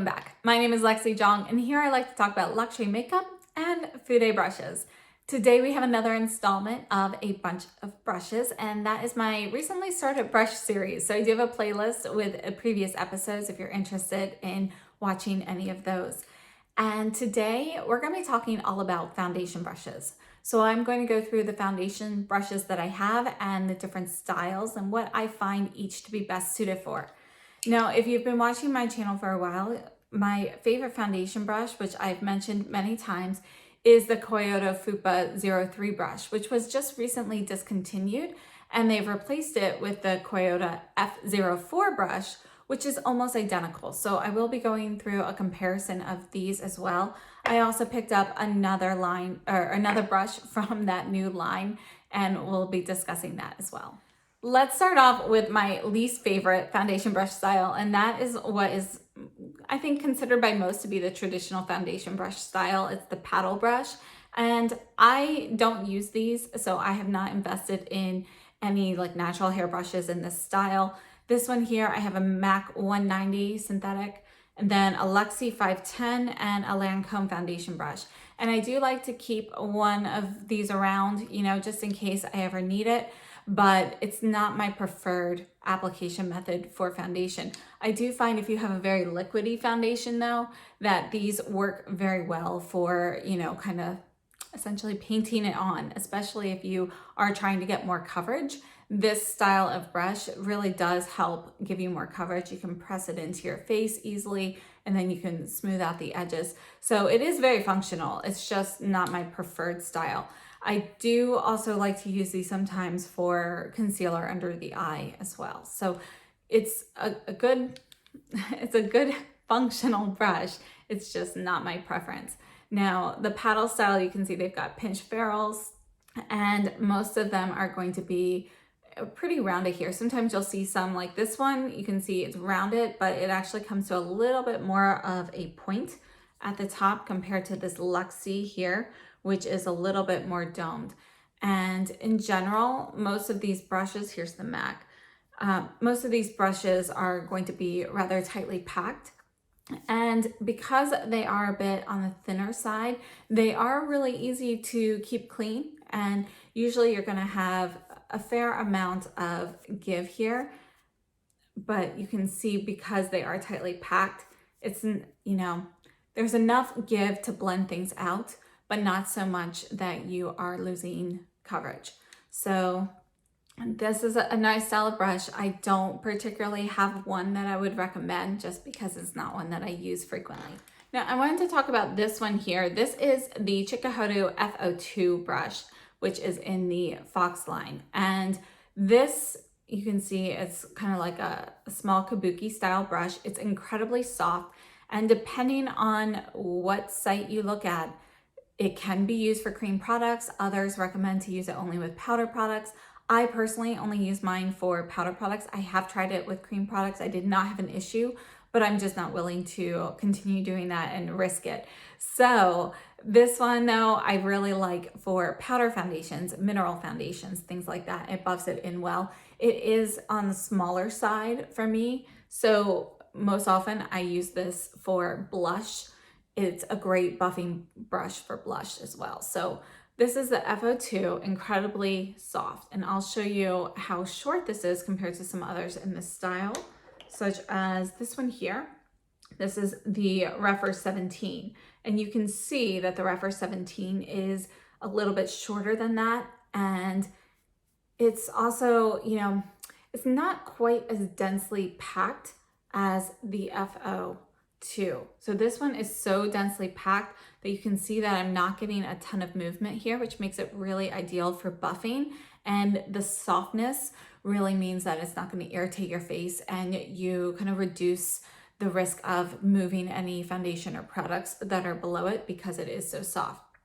welcome back. My name is Lexi Jong, and here I like to talk about luxury makeup and Fude brushes. Today we have another installment of a bunch of brushes, and that is my recently started brush series. So I do have a playlist with previous episodes if you're interested in watching any of those. And today we're going to be talking all about foundation brushes. So I'm going to go through the foundation brushes that I have and the different styles and what I find each to be best suited for. Now, if you've been watching my channel for a while, my favorite foundation brush, which I've mentioned many times, is the Koyudo Fu-Pa 03 brush, which was just recently discontinued, and they've replaced it with the Koyudo F04 brush, which is almost identical. So I will be going through a comparison of these as well. I also picked up another brush from that new line, and we'll be discussing that as well. Let's start off with my least favorite foundation brush style, and that is what is, I think, considered by most to be the traditional foundation brush style. It's the paddle brush, and I don't use these, so I have not invested in any like natural hair brushes in this style. This one here, I have a MAC 190 synthetic, and then a Lexi 510 and a Lancome foundation brush. And I do like to keep one of these around, just in case I ever need it. But it's not my preferred application method for foundation. I do find if you have a very liquidy foundation though, that these work very well for, kind of essentially painting it on, especially if you are trying to get more coverage. This style of brush really does help give you more coverage. You can press it into your face easily, and then you can smooth out the edges. So it is very functional. It's just not my preferred style. I do also like to use these sometimes for concealer under the eye as well. So it's a good functional brush. It's just not my preference. Now, the paddle style, you can see they've got pinch ferrules, and most of them are going to be pretty rounded here. Sometimes you'll see some like this one, you can see it's rounded, but it actually comes to a little bit more of a point at the top compared to this Lexi here, which is a little bit more domed. And in general, most of these brushes, here's the MAC, most of these brushes are going to be rather tightly packed. And because they are a bit on the thinner side, they are really easy to keep clean. And usually you're gonna have a fair amount of give here, but you can see because they are tightly packed, it's, there's enough give to blend things out, but not so much that you are losing coverage. So this is a nice style of brush. I don't particularly have one that I would recommend just because it's not one that I use frequently. Now I wanted to talk about this one here. This is the Koyudo F02 brush, which is in the Fox line. And this, you can see it's kind of like a small kabuki style brush. It's incredibly soft. And depending on what site you look at, it can be used for cream products. Others recommend to use it only with powder products. I personally only use mine for powder products. I have tried it with cream products. I did not have an issue, but I'm just not willing to continue doing that and risk it. So this one though, I really like for powder foundations, mineral foundations, things like that. It buffs it in well. It is on the smaller side for me. So most often I use this for blush. It's a great buffing brush for blush as well. So this is the F02, incredibly soft. And I'll show you how short this is compared to some others in this style, such as this one here. This is the Refer 17. And you can see that the Refer 17 is a little bit shorter than that. And it's also, it's not quite as densely packed as the F02. So this one is so densely packed that you can see that I'm not getting a ton of movement here, which makes it really ideal for buffing. And the softness really means that it's not going to irritate your face, and you kind of reduce the risk of moving any foundation or products that are below it because it is so soft.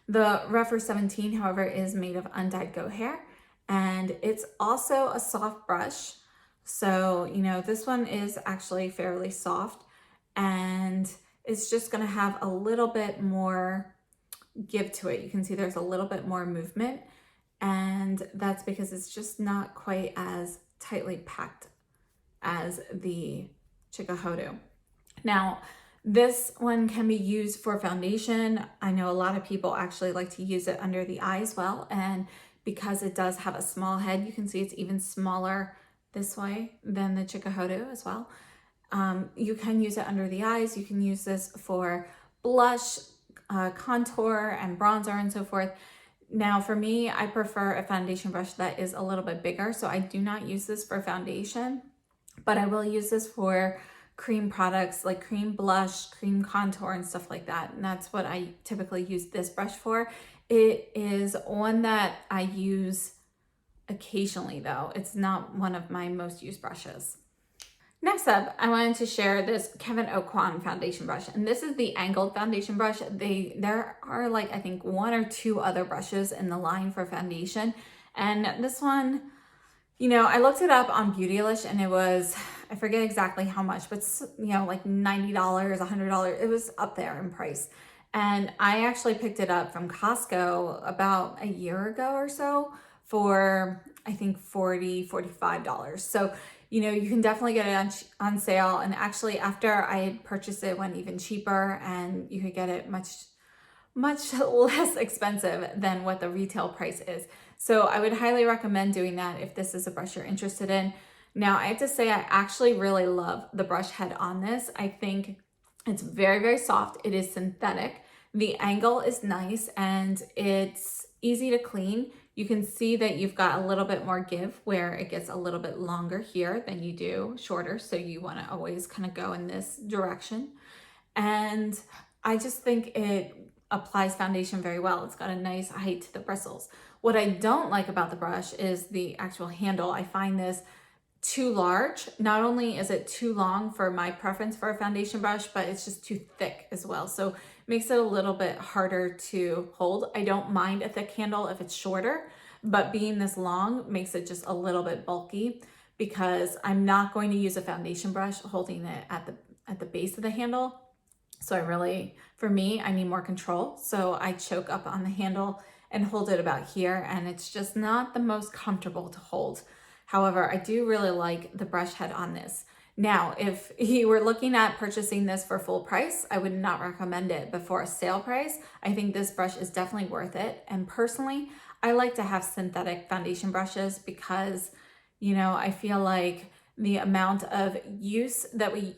The Refer 17, however, is made of undyed goat hair, and it's also a soft brush. So, this one is actually fairly soft, and it's just going to have a little bit more give to it. You can see there's a little bit more movement, and that's because it's just not quite as tightly packed as the Koyudo. Now, this one can be used for foundation. I know a lot of people actually like to use it under the eye as well. And because it does have a small head, you can see it's even smaller this way than the Chikuhodo as well. You can use it under the eyes. You can use this for blush, contour, and bronzer and so forth. Now for me, I prefer a foundation brush that is a little bit bigger. So I do not use this for foundation, but I will use this for cream products like cream blush, cream contour, and stuff like that. And that's what I typically use this brush for. It is one that I use occasionally though. It's not one of my most used brushes. Next up, I wanted to share this Kevyn Aucoin foundation brush, and this is the angled foundation brush. There are like, I think 1 or 2 other brushes in the line for foundation, and this one, you know, I looked it up on Beautylish and it was, I forget exactly how much, but you know, like $90, $100. It was up there in price. And I actually picked it up from Costco about a year ago or so for, I think $40, $45. So, you know, you can definitely get it on sale. And actually after I had purchased it, it went even cheaper and you could get it much less expensive than what the retail price is. So I would highly recommend doing that if this is a brush you're interested in. Now I have to say I actually really love the brush head on this. I think it's very, very soft. It is synthetic. The angle is nice and it's easy to clean. You can see that you've got a little bit more give where it gets a little bit longer here than you do shorter. So you want to always kind of go in this direction. And I just think it applies foundation very well. It's got a nice height to the bristles. What I don't like about the brush is the actual handle. I find this too large. Not only is it too long for my preference for a foundation brush, but it's just too thick as well. So it makes it a little bit harder to hold. I don't mind a thick handle if it's shorter, but being this long makes it just a little bit bulky because I'm not going to use a foundation brush holding it at the base of the handle. So for me, I need more control. So I choke up on the handle and hold it about here, and it's just not the most comfortable to hold. However, I do really like the brush head on this. Now, if you were looking at purchasing this for full price, I would not recommend it, but for a sale price, I think this brush is definitely worth it. And personally, I like to have synthetic foundation brushes because, you know, I feel like the amount of use that we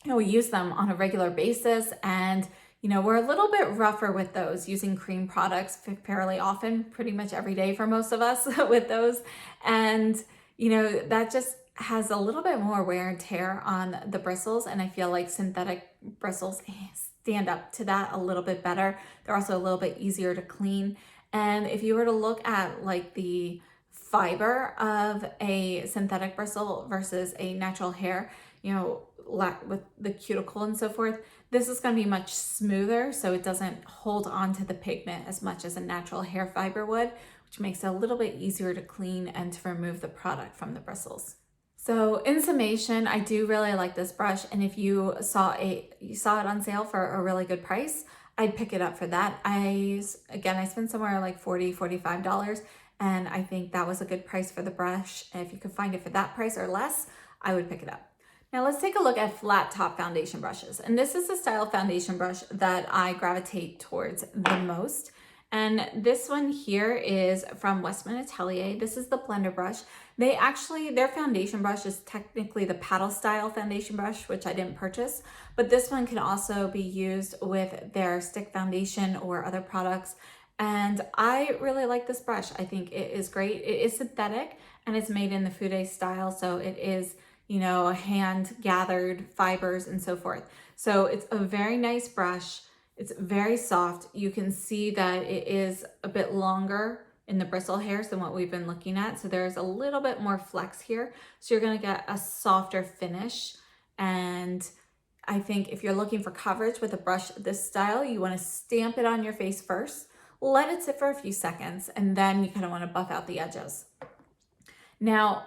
use them on a regular basis, and you know, we're a little bit rougher with those, using cream products fairly often, pretty much every day for most of us with those. And you know, that just has a little bit more wear and tear on the bristles, and I feel like synthetic bristles stand up to that a little bit better. They're also a little bit easier to clean. And if you were to look at like the fiber of a synthetic bristle versus a natural hair, you know, with the cuticle and so forth, this is going to be much smoother, so it doesn't hold on to the pigment as much as a natural hair fiber would, which makes it a little bit easier to clean and to remove the product from the bristles. So in summation, I do really like this brush, and if you saw it on sale for a really good price, I'd pick it up for that. I spent somewhere like $40, $45, and I think that was a good price for the brush. And if you could find it for that price or less, I would pick it up. Now let's take a look at flat top foundation brushes. And this is the style of foundation brush that I gravitate towards the most. And this one here is from Westman Atelier. This is the blender brush. Their foundation brush is technically the paddle style foundation brush, which I didn't purchase, but this one can also be used with their stick foundation or other products. And I really like this brush. I think it is great. It is synthetic and it's made in the Fude style. So it is, you know, hand gathered fibers and so forth. So it's a very nice brush. It's very soft. You can see that it is a bit longer in the bristle hairs than what we've been looking at. So there's a little bit more flex here. So you're gonna get a softer finish. And I think if you're looking for coverage with a brush this style, you wanna stamp it on your face first, let it sit for a few seconds, and then you kind of wanna buff out the edges. Now,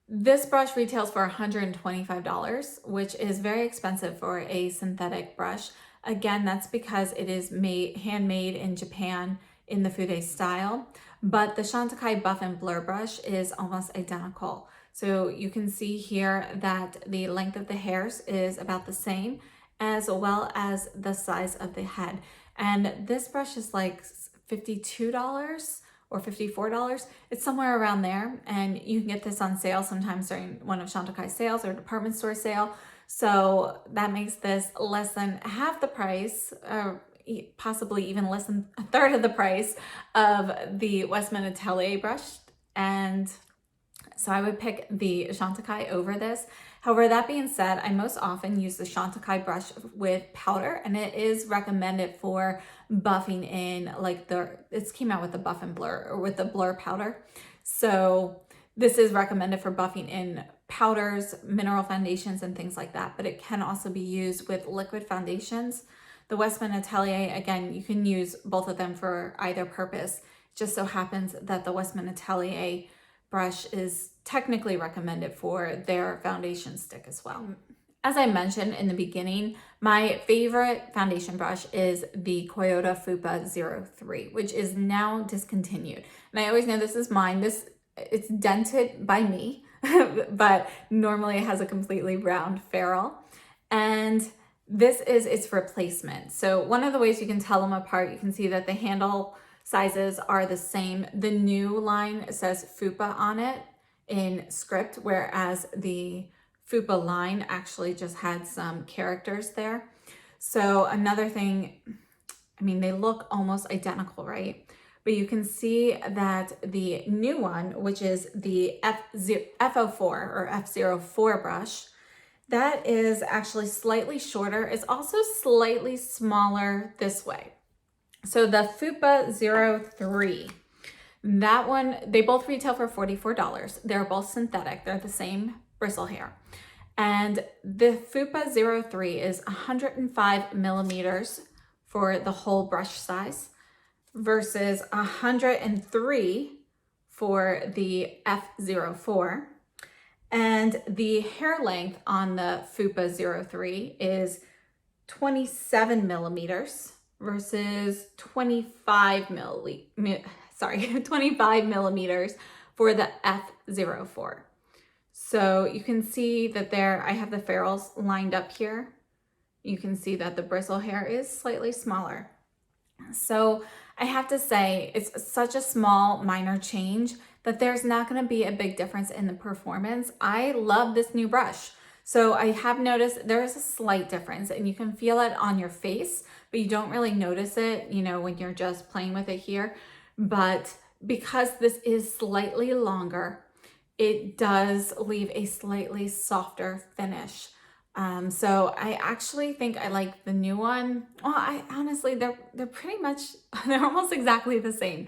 this brush retails for $125, which is very expensive for a synthetic brush. Again, that's because it is handmade in Japan in the Fude style, but the Chantecaille Buff and Blur brush is almost identical. So you can see here that the length of the hairs is about the same, as well as the size of the head. And this brush is like $52 or $54. It's somewhere around there. And you can get this on sale sometimes during one of Chantecaille's sales or department store sale. So that makes this less than half the price, possibly even less than a third of the price of the Westman Atelier brush. And so I would pick the Chantecaille over this. However, that being said, I most often use the Chantecaille brush with powder, and it is recommended for buffing in, like it came out with the buff and blur, or with the blur powder. So this is recommended for buffing in powders, mineral foundations, and things like that, but it can also be used with liquid foundations. The Westman Atelier, again, you can use both of them for either purpose. It just so happens that the Westman Atelier brush is technically recommended for their foundation stick as well. As I mentioned in the beginning, my favorite foundation brush is the Koyudo Fu-Pa 03, which is now discontinued. And I always know this is mine. It's dented by me, but normally it has a completely round ferrule. And this is its replacement. So one of the ways you can tell them apart, you can see that the handle sizes are the same. The new line says Fu-Pa on it in script, whereas the Fu-Pa line actually just had some characters there. So another thing, I mean, they look almost identical, right? But you can see that the new one, which is the F04 or F04 brush, that is actually slightly shorter. It's also slightly smaller this way. So the Fu-Pa 03, that one, they both retail for $44. They're both synthetic. They're the same bristle hair. And the Fu-Pa 03 is 105 millimeters for the whole brush size versus 103 for the F04. And the hair length on the Fu-Pa 03 is 27 millimeters versus 25 millimeters for the F04. So you can see that there, I have the ferrules lined up here. You can see that the bristle hair is slightly smaller. So I have to say, it's such a small minor change that there's not going to be a big difference in the performance. I love this new brush. So I have noticed there is a slight difference, and you can feel it on your face, but you don't really notice it, you know, when you're just playing with it here. But because this is slightly longer, it does leave a slightly softer finish. So I actually think I like the new one. Well, I honestly, they're pretty much, they're almost exactly the same.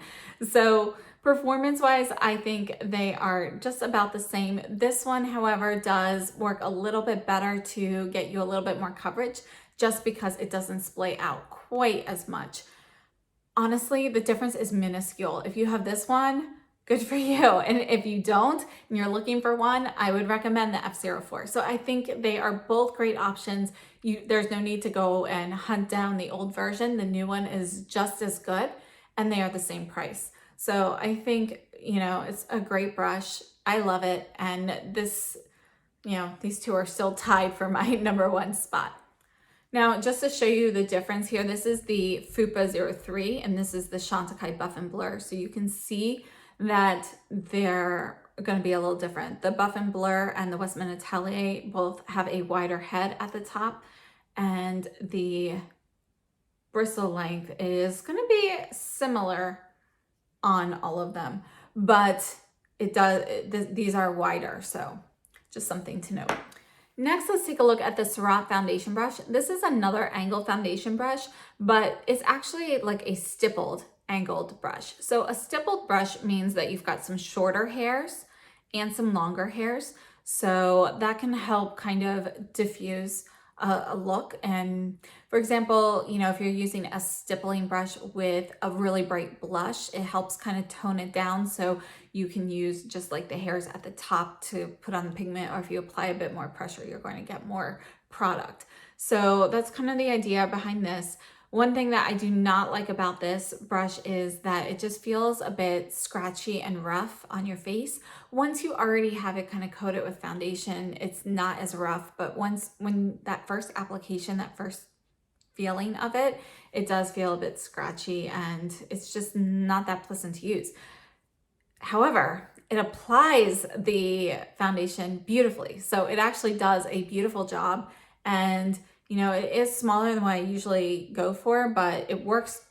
So performance wise, I think they are just about the same. This one, however, does work a little bit better to get you a little bit more coverage, just because it doesn't splay out quite as much. Honestly, the difference is minuscule. If you have this one, good for you. And if you don't, and you're looking for one, I would recommend the F04. So I think they are both great options. There's no need to go and hunt down the old version. The new one is just as good, and they are the same price. So I think, you know, it's a great brush. I love it. And this, you know, these two are still tied for my #1 spot. Now, just to show you the difference here, this is the Fu-Pa 03, and this is the Chantecaille Buff and Blur. So you can see that they're going to be a little different. The Buff and Blur and the Westman Atelier both have a wider head at the top, and the bristle length is going to be similar on all of them, but these are wider, so just something to note. Next, let's take a look at the Surratt foundation brush. This is another angled foundation brush, but it's actually like a stippled angled brush. So a stippled brush means that you've got some shorter hairs and some longer hairs. So that can help kind of diffuse a look. And for example, you know, if you're using a stippling brush with a really bright blush, it helps kind of tone it down. So you can use just like the hairs at the top to put on the pigment, or if you apply a bit more pressure, you're going to get more product. So that's kind of the idea behind this. One thing that I do not like about this brush is that it just feels a bit scratchy and rough on your face. Once you already have it kind of coated with foundation, it's not as rough, but when that first application, that first feeling of it, it does feel a bit scratchy and it's just not that pleasant to use. However, it applies the foundation beautifully. So it actually does a beautiful job. And, you know, it is smaller than what I usually go for, but it works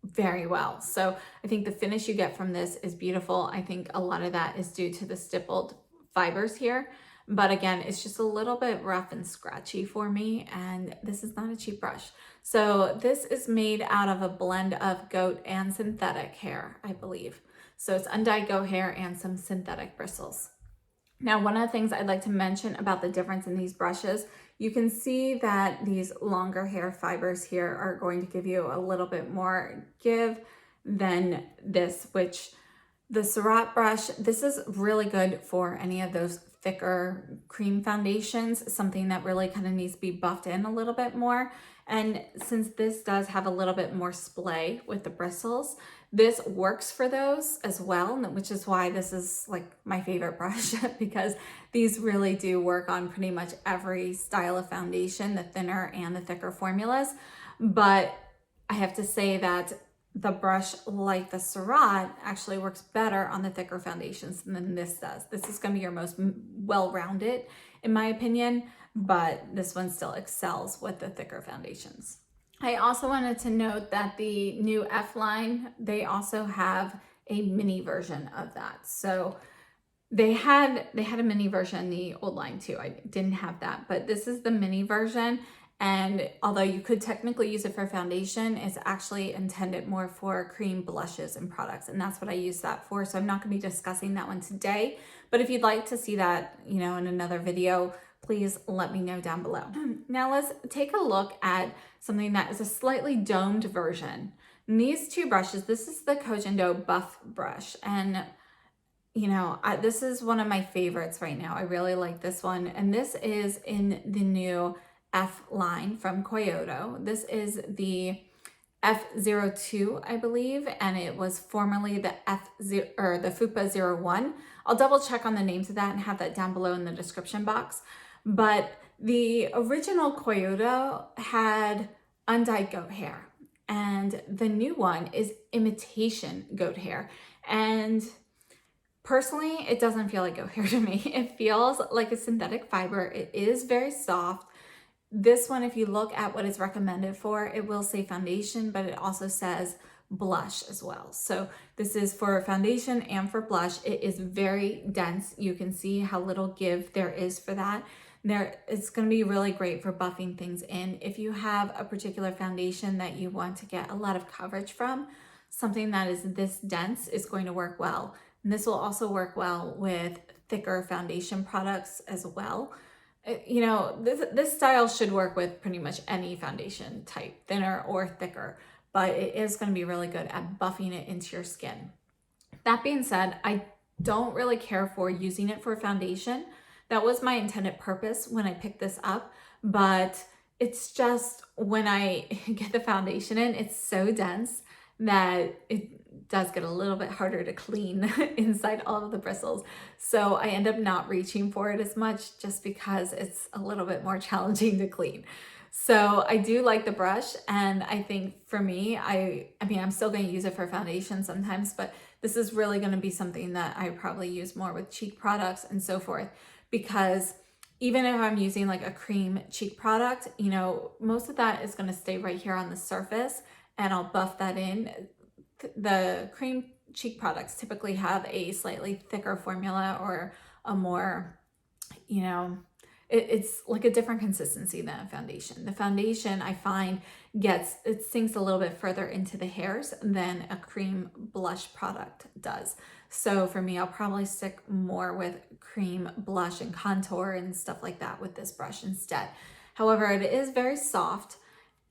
very well. So I think the finish you get from this is beautiful. I think a lot of that is due to the stippled fibers here. But again, it's just a little bit rough and scratchy for me. And this is not a cheap brush. So this is made out of a blend of goat and synthetic hair, I believe. So it's undyed goat hair and some synthetic bristles. Now, one of the things I'd like to mention about the difference in these brushes, you can see that these longer hair fibers here are going to give you a little bit more give than this, which the Surratt brush, this is really good for any of those thicker cream foundations, something that really kind of needs to be buffed in a little bit more. And since this does have a little bit more splay with the bristles, this works for those as well, which is why this is like my favorite brush because these really do work on pretty much every style of foundation, the thinner and the thicker formulas. But I have to say that the brush like the Surratt actually works better on the thicker foundations than this does. This is going to be your most well-rounded in my opinion, but this one still excels with the thicker foundations. I also wanted to note that the new F line, they also have a mini version of that. So they had a mini version in the old line too. I didn't have that, but this is the mini version. And although you could technically use it for foundation, it's actually intended more for cream blushes and products. And that's what I use that for. So I'm not gonna be discussing that one today, but if you'd like to see that, you know, in another video, please let me know down below. Now let's take a look at something that is a slightly domed version. And these two brushes, this is the Koyudo Buff brush. And you know, this is one of my favorites right now. I really like this one. And this is in the new F line from Koyudo. This is the F02, I believe, and it was formerly the F0 or the Fu-Pa 01. I'll double check on the names of that and have that down below in the description box. But the original Koyudo had undyed goat hair, and the new one is imitation goat hair. And personally, it doesn't feel like goat hair to me. It feels like a synthetic fiber. It is very soft. This one, if you look at what it's recommended for, it will say foundation, but it also says blush as well. So this is for foundation and for blush. It is very dense. You can see how little give there is for that. It's going to be really great for buffing things in. If you have a particular foundation that you want to get a lot of coverage from, something that is this dense is going to work well. And this will also work well with thicker foundation products as well. You know, this style should work with pretty much any foundation type, thinner or thicker, but it is going to be really good at buffing it into your skin. That being said, I don't really care for using it for foundation. That was my intended purpose when I picked this up, but it's just when I get the foundation in, it's so dense that it does get a little bit harder to clean inside all of the bristles. So I end up not reaching for it as much just because it's a little bit more challenging to clean. So I do like the brush, and I think for me, I mean, I'm still going to use it for foundation sometimes, but this is really going to be something that I probably use more with cheek products and so forth, because even if I'm using like a cream cheek product, you know, most of that is going to stay right here on the surface and I'll buff that in. The cream cheek products typically have a slightly thicker formula or a more, you know, it's like a different consistency than a foundation. The foundation I find it sinks a little bit further into the hairs than a cream blush product does. So for me, I'll probably stick more with cream blush and contour and stuff like that with this brush instead. However, it is very soft.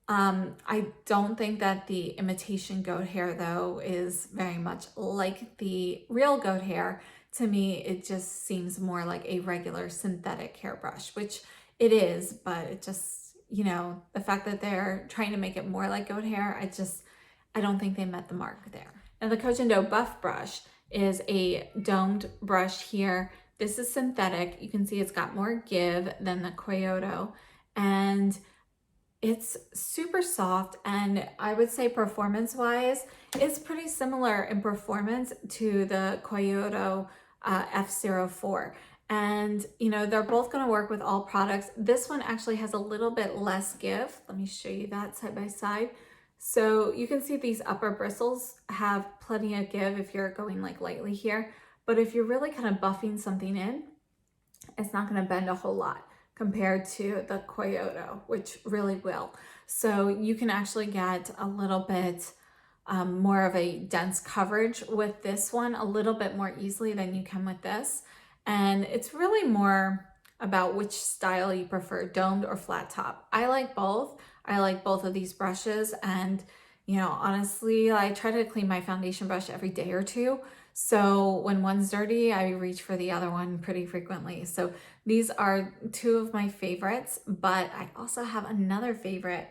I don't think that the imitation goat hair though is very much like the real goat hair. To me, it just seems more like a regular synthetic hairbrush, which it is, but it just, you know, the fact that they're trying to make it more like goat hair, I don't think they met the mark there. Now the Koyudo Buff brush is a domed brush here. This is synthetic. You can see it's got more give than the Koyudo, and it's super soft, and I would say performance-wise, it's pretty similar in performance to the Koyudo F04. And, you know, they're both going to work with all products. This one actually has a little bit less give. Let me show you that side by side. So you can see these upper bristles have plenty of give if you're going like lightly here. But if you're really kind of buffing something in, it's not going to bend a whole lot compared to the Koyudo, which really will. So you can actually get a little bit more of a dense coverage with this one, a little bit more easily than you can with this. And it's really more about which style you prefer, domed or flat top. I like both. I like both of these brushes, and you know, honestly, I try to clean my foundation brush every day or two. So when one's dirty, I reach for the other one pretty frequently. So these are two of my favorites, but I also have another favorite,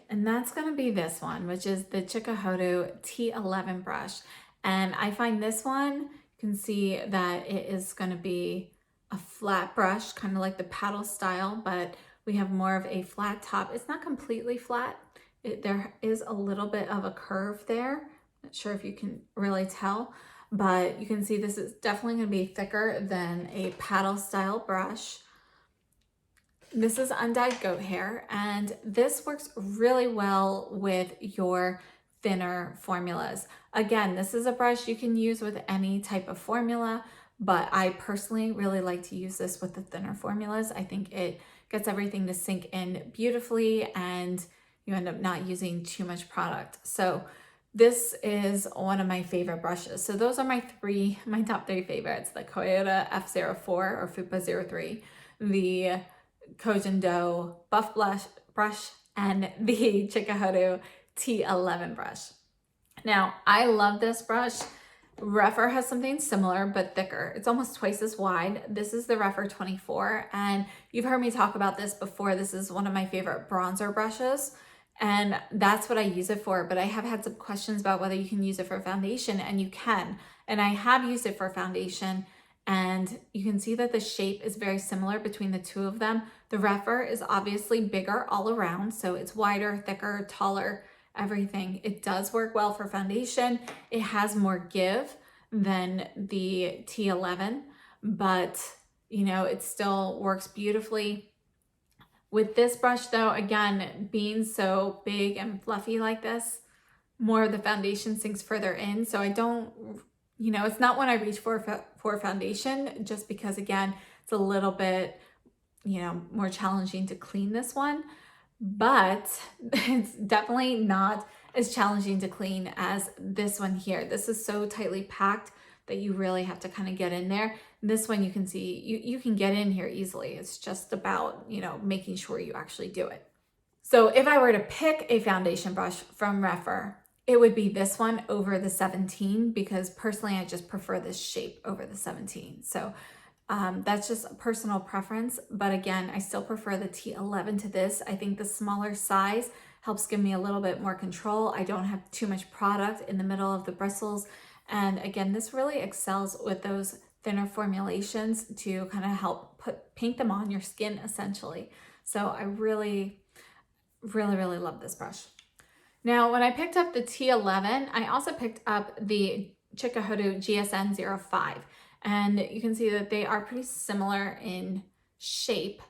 and that's going to be this one, which is the Chikuhodo T11 brush. And I find this one, you can see that it is going to be a flat brush, kind of like the paddle style, but we have more of a flat top. It's not completely flat. There is a little bit of a curve there. Not sure if you can really tell, but you can see this is definitely going to be thicker than a paddle style brush. This is undyed goat hair, and this works really well with your thinner formulas. Again, this is a brush you can use with any type of formula, but I personally really like to use this with the thinner formulas. I think it gets everything to sink in beautifully, and you end up not using too much product. So this is one of my favorite brushes. So those are my top three favorites: the Koyudo F04 or Fu-Pa 03, the Koyudo Buff brush, and the Chikuhodo T11 brush. Now, I love this brush. Rephr has something similar but thicker. It's almost twice as wide. This is the Rephr 24, and you've heard me talk about this before. This is one of my favorite bronzer brushes, and that's what I use it for. But I have had some questions about whether you can use it for foundation, and you can. And I have used it for foundation, and you can see that the shape is very similar between the two of them. The Rephr is obviously bigger all around, so it's wider, thicker, taller, everything. It does work well for foundation. It has more give than the T11, but you know, it still works beautifully. With this brush though, again, being so big and fluffy like this, more of the foundation sinks further in. So I don't, you know, it's not one I reach for foundation, just because again, it's a little bit, you know, more challenging to clean this one, but it's definitely not as challenging to clean as this one here. This is so tightly packed that you really have to kind of get in there. This one, you can see, you can get in here easily. It's just about, you know, making sure you actually do it. So if I were to pick a foundation brush from Rephr, it would be this one over the 17, because personally, I just prefer this shape over the 17. So that's just a personal preference. But again, I still prefer the T11 to this. I think the smaller size helps give me a little bit more control. I don't have too much product in the middle of the bristles. And again, this really excels with those thinner formulations to kind of help paint them on your skin essentially. So I really, really, really love this brush. Now, when I picked up the T11, I also picked up the Chikuhodo GSN 05. And you can see that they are pretty similar in shape,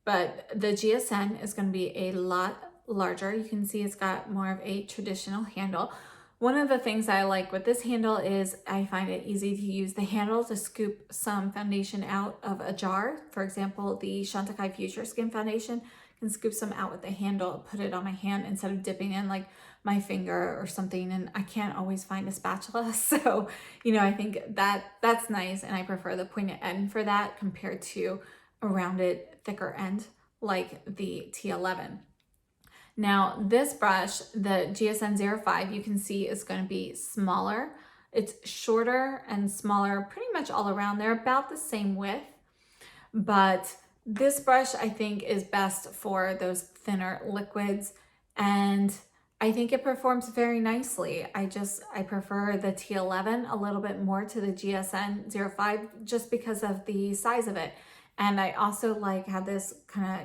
but the GSN is going to be a lot larger. You can see it's got more of a traditional handle. One of the things I like with this handle is I find it easy to use the handle to scoop some foundation out of a jar. For example, the Chantecaille Future Skin Foundation can scoop some out with the handle, put it on my hand instead of dipping in like my finger or something, and I can't always find a spatula. So, you know, I think that's nice, and I prefer the pointed end for that compared to a rounded, thicker end like the T11. Now, this brush, the GSN 05, you can see is going to be smaller. It's shorter and smaller pretty much all around. They're about the same width, but This brush I think is best for those thinner liquids, and I think it performs very nicely. I prefer the T11 a little bit more to the GSN-05 just because of the size of it. And I also like how this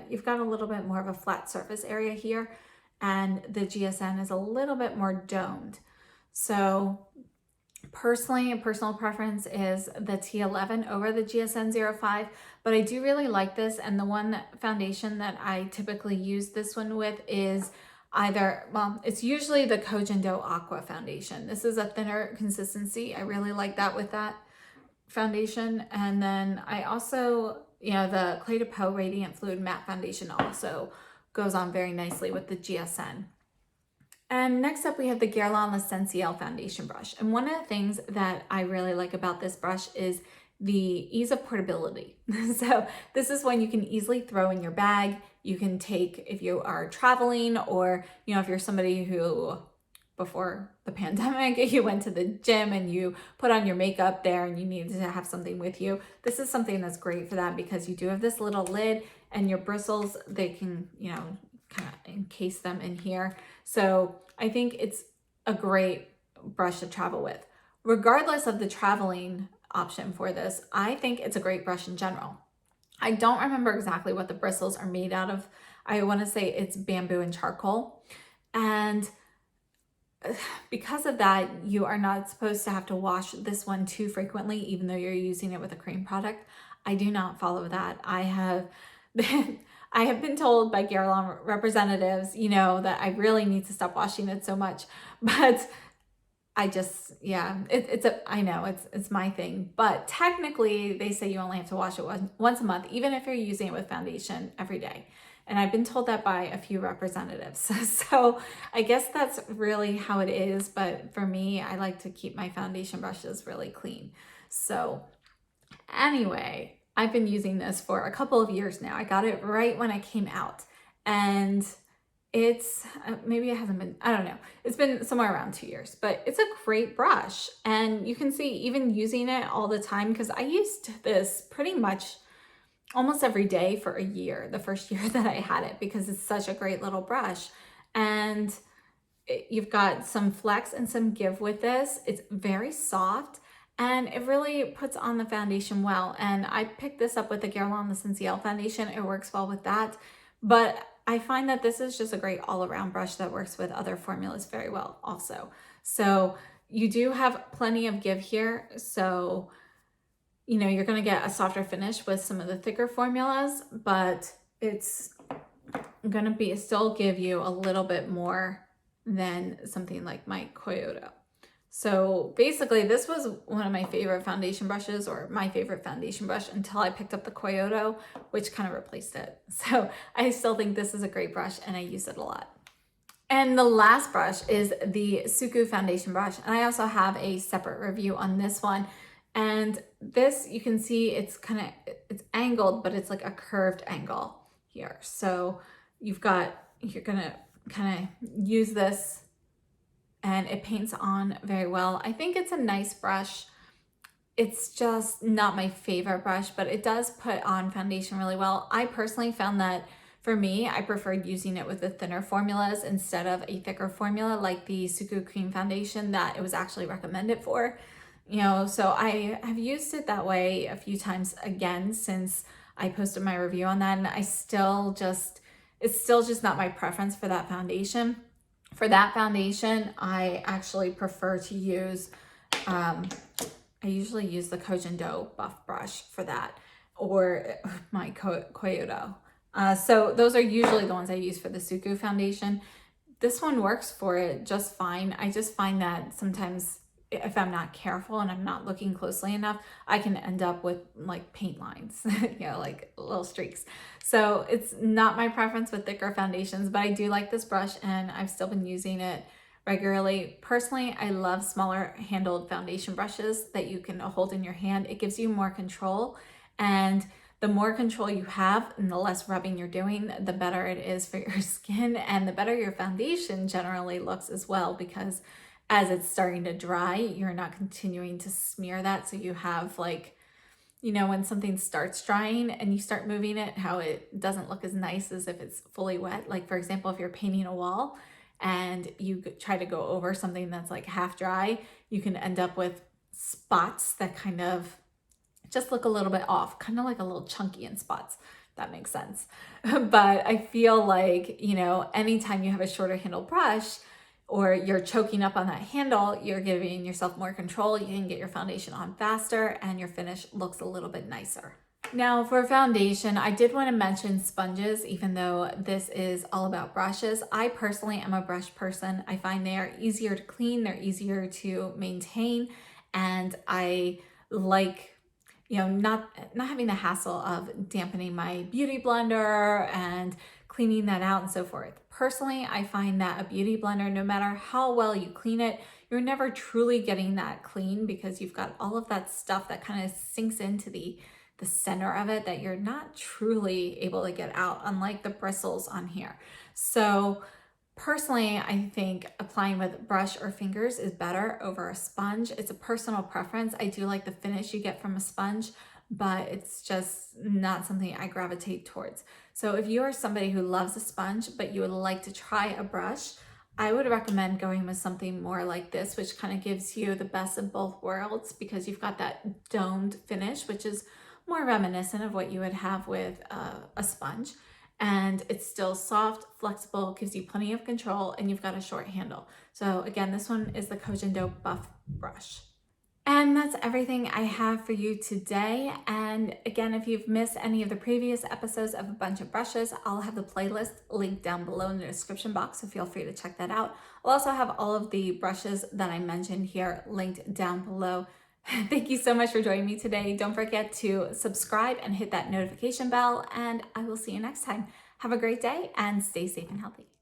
you've got a little bit more of a flat surface area here, and the GSN is a little bit more domed. So personally, a personal preference is the T11 over the GSN-05, but I do really like this. And the one foundation that I typically use this one with is it's usually the Koyudo Aqua foundation. This is a thinner consistency. I really like that with that foundation. And then I also, the Clé de Peau Radiant Fluid Matte Foundation also goes on very nicely with the GSN. And next up we have the Guerlain L'Essentiel foundation brush. And one of the things that I really like about this brush is the ease of portability. So this is one you can easily throw in your bag. You can take if you are traveling, or if you're somebody who before the pandemic you went to the gym and you put on your makeup there and you needed to have something with you. This is something that's great for that because you do have this little lid, and your bristles, they can kind of encase them in here. So I think it's a great brush to travel with. Regardless of the traveling option for this, I think it's a great brush in general. I don't remember exactly what the bristles are made out of. I want to say it's bamboo and charcoal. And because of that, you are not supposed to have to wash this one too frequently, even though you're using it with a cream product. I do not follow that. I have been told by Guerlain representatives, that I really need to stop washing it so much, but I just, I know it's my thing, but technically they say you only have to wash it once a month, even if you're using it with foundation every day. And I've been told that by a few representatives. So I guess that's really how it is. But for me, I like to keep my foundation brushes really clean. So anyway, I've been using this for a couple of years now. I got it right when it came out, and it's maybe it hasn't been, I don't know, it's been somewhere around 2 years, but it's a great brush. And you can see even using it all the time, because I used this pretty much almost every day for a year, the first year that I had it, because it's such a great little brush. And you've got some flex and some give with this. It's very soft, and it really puts on the foundation well. And I picked this up with the Guerlain L'Essentiel foundation. It works well with that. But I find that this is just a great all-around brush that works with other formulas very well also. So you do have plenty of give here. So, you're going to get a softer finish with some of the thicker formulas, but it's going to still give you a little bit more than something like my Koyudo. So basically this was one of my favorite foundation brushes, or my favorite foundation brush, until I picked up the Koyudo, which kind of replaced it. So I still think this is a great brush and I use it a lot. And the last brush is the Suku foundation brush. And I also have a separate review on this one. And this, you can see it's angled, but it's like a curved angle here. So you're gonna kind of use this, and it paints on very well. I think it's a nice brush. It's just not my favorite brush, but it does put on foundation really well. I personally found that for me, I preferred using it with the thinner formulas instead of a thicker formula like the Suku cream foundation that it was actually recommended for. So I have used it that way a few times again since I posted my review on that, and it's still just not my preference for that foundation. For that foundation, I actually prefer to use, I usually use the Koyudo Buff brush for that, or my Koyudo. So those are usually the ones I use for the Suku foundation. This one works for it just fine. I just find that sometimes if I'm not careful and I'm not looking closely enough, I can end up with like paint lines, like little streaks. So it's not my preference with thicker foundations, but I do like this brush and I've still been using it regularly. Personally, I love smaller handled foundation brushes that you can hold in your hand. It gives you more control, and the more control you have and the less rubbing you're doing, the better it is for your skin, and the better your foundation generally looks as well, because as it's starting to dry, you're not continuing to smear that. So you have like you know, when something starts drying and you start moving it, how it doesn't look as nice as if it's fully wet. Like for example, if you're painting a wall and you try to go over something that's like half dry, you can end up with spots that kind of just look a little bit off, kind of like a little chunky in spots. That makes sense. But I feel like, you know, anytime you have a shorter handle brush or you're choking up on that handle, you're giving yourself more control. You can get your foundation on faster and your finish looks a little bit nicer. Now for foundation, I did want to mention sponges, even though this is all about brushes. I personally am a brush person. I find they are easier to clean, they're easier to maintain, and I like, you know, not having the hassle of dampening my beauty blender and cleaning that out and so forth. Personally, I find that a beauty blender, no matter how well you clean it, you're never truly getting that clean because you've got all of that stuff that kind of sinks into the center of it that you're not truly able to get out, unlike the bristles on here. So personally, I think applying with brush or fingers is better over a sponge. It's a personal preference. I do like the finish you get from a sponge, but it's just not something I gravitate towards. So if you are somebody who loves a sponge, but you would like to try a brush, I would recommend going with something more like this, which kind of gives you the best of both worlds because you've got that domed finish, which is more reminiscent of what you would have with a sponge. And it's still soft, flexible, gives you plenty of control, and you've got a short handle. So again, this one is the Koyudo Buff brush. And that's everything I have for you today. And again, if you've missed any of the previous episodes of a bunch of brushes, I'll have the playlist linked down below in the description box, so feel free to check that out. I'll also have all of the brushes that I mentioned here linked down below. Thank you so much for joining me today. Don't forget to subscribe and hit that notification bell, and I will see you next time. Have a great day and stay safe and healthy.